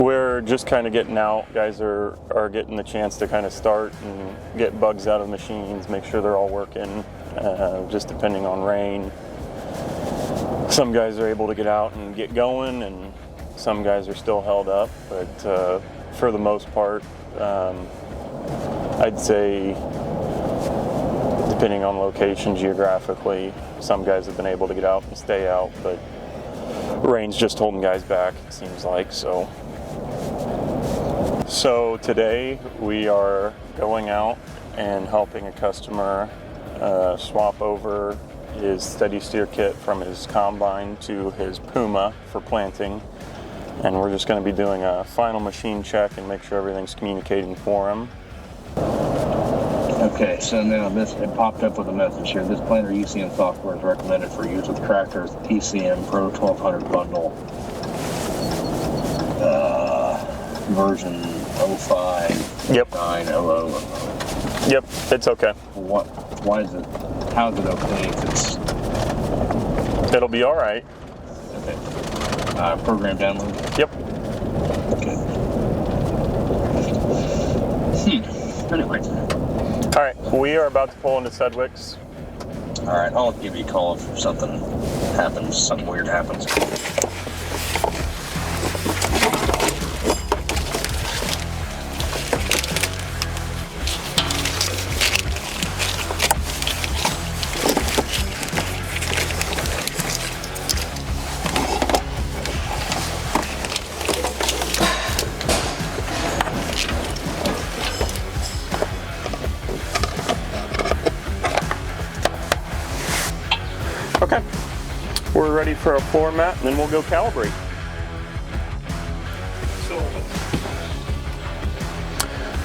We're just kind of getting out. Guys are getting the chance to kind of start and get bugs out of the machines, make sure they're all working, just depending on rain. Some guys are able to get out and get going, and some guys are still held up, but for the most part, I'd say, depending on location geographically, some guys have been able to get out and stay out, but rain's just holding guys back, it seems like. So today we are going out and helping a customer swap over his steady steer kit from his combine to his Puma for planting, and we're just going to be doing a final machine check and make sure everything's communicating for him. Okay, so now it popped up with a message here. This planter ECM software is recommended for use with tractors, PCM Pro 1200 bundle, version 05. Yep. 900. Yep, it's okay. Why is it? How is it okay if it's? It'll be all right. Okay. Program download. Yep. Okay. Anyway. All right, we are about to pull into Sedgwick's. All right, I'll give you a call if something happens, something weird happens. Okay, we're ready for a floor mat, and then we'll go calibrate.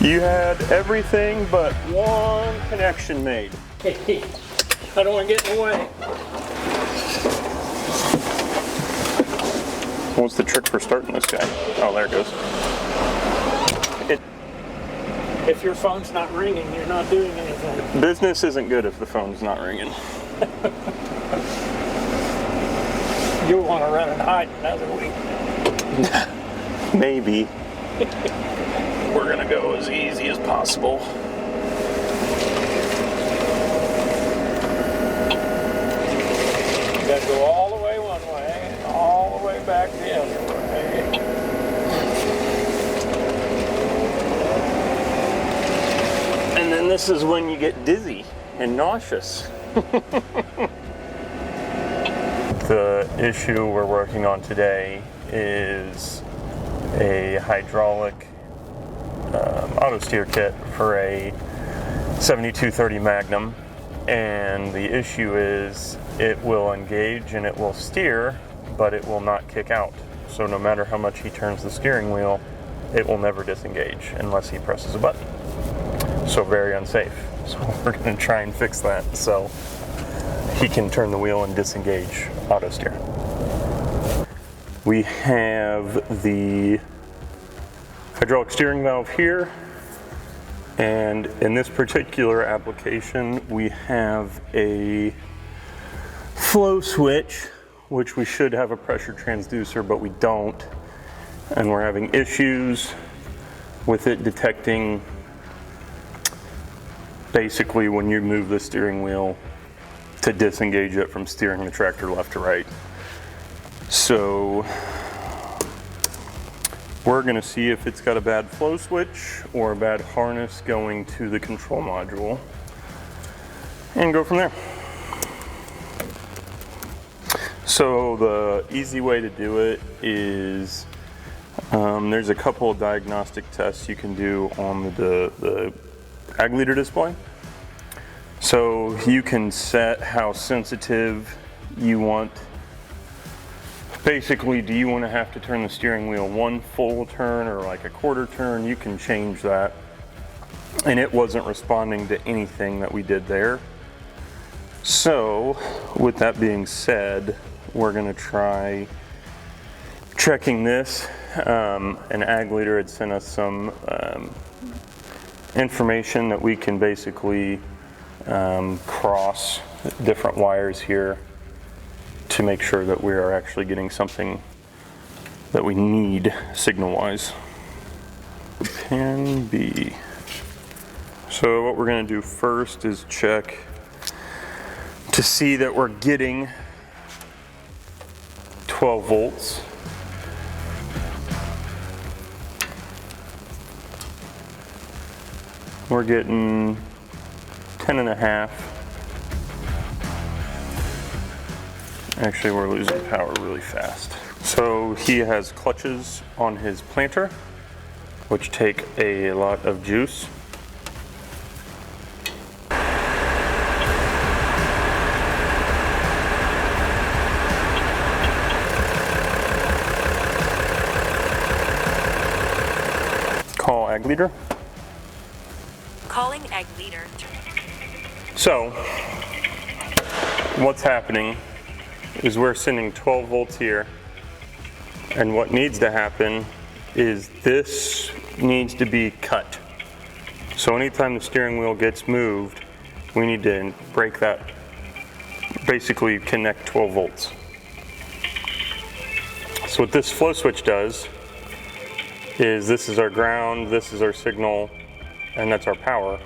You had everything but one connection made. Hey, I don't want to get in the way. What's the trick for starting this guy? Oh, there it goes. If your phone's not ringing, you're not doing anything. Business isn't good if the phone's not ringing. You want to run and hide another week. Maybe. We're gonna go as easy as possible. You gotta go all the way one way and all the way back the other way. And then this is when you get dizzy and nauseous. The issue we're working on today is a hydraulic auto steer kit for a 7230 Magnum, and the issue is it will engage and it will steer, but it will not kick out. So no matter how much he turns the steering wheel, it will never disengage unless he presses a button. So very unsafe. So we're going to try and fix that so he can turn the wheel and disengage auto steer. We have the hydraulic steering valve here, and in this particular application we have a flow switch, which we should have a pressure transducer, but we don't, and we're having issues with it detecting basically when you move the steering wheel to disengage it from steering the tractor left to right. So we're going to see if it's got a bad flow switch or a bad harness going to the control module and go from there. So the easy way to do it is there's a couple of diagnostic tests you can do on the ag leader display. So you can set how sensitive you want. Basically, do you want to have to turn the steering wheel one full turn or like a quarter turn? You can change that. And it wasn't responding to anything that we did there. So with that being said, we're going to try checking this. An ag leader had sent us some information that we can basically cross different wires here to make sure that we are actually getting something that we need signal-wise. Pan B. So what we're going to do first is check to see that we're getting 12 volts. We're getting 10.5. Actually, we're losing power really fast. So he has clutches on his planter, which take a lot of juice. Call ag leader. Calling ag leader. So, what's happening is we're sending 12 volts here, and what needs to happen is this needs to be cut. So anytime the steering wheel gets moved, we need to break that, basically connect 12 volts. So what this flow switch does is this is our ground, this is our signal, and that's our power.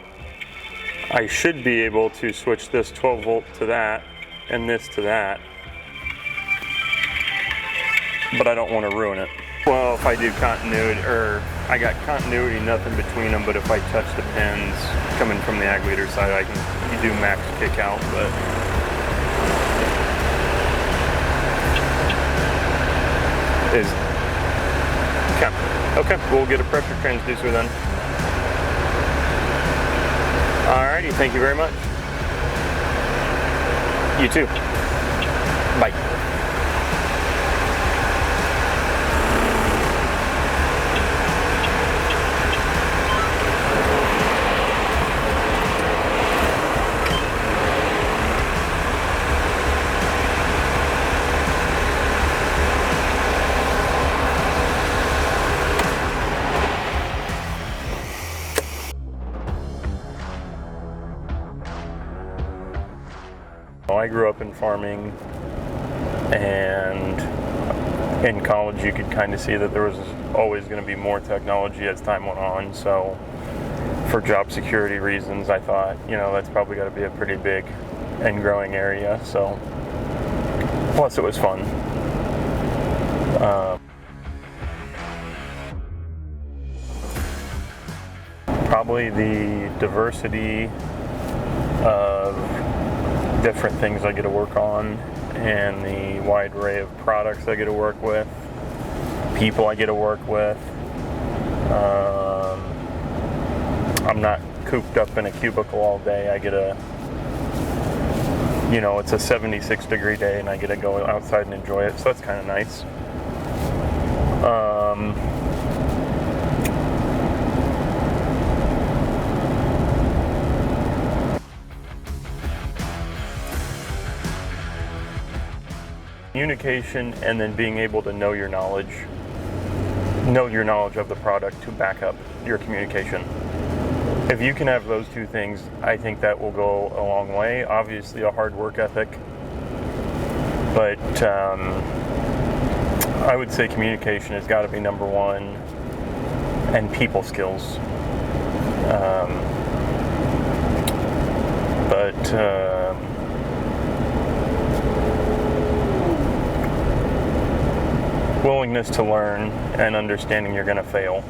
I should be able to switch this 12 volt to that and this to that, but I don't want to ruin it. Well, if I do continuity, or I got continuity, nothing between them, but if I touch the pins coming from the ag leader side, you do max kick out, but okay, we'll get a pressure transducer then. Alrighty, thank you very much. You too. Bye. I grew up in farming, and in college you could kind of see that there was always going to be more technology as time went on. So for job security reasons, I thought, that's probably got to be a pretty big and growing area. So plus it was fun. Probably the diversity of different things I get to work on, and the wide array of products I get to work with, people I get to work with. I'm not cooped up in a cubicle all day. I get it's a 76-degree day, and I get to go outside and enjoy it, so that's kind of nice. Communication, and then being able to know your knowledge of the product to back up your communication. If you can have those two things, I think that will go a long way. Obviously a hard work ethic, but I would say communication has got to be number one, and people skills. Willingness to learn and understanding you're going to fail.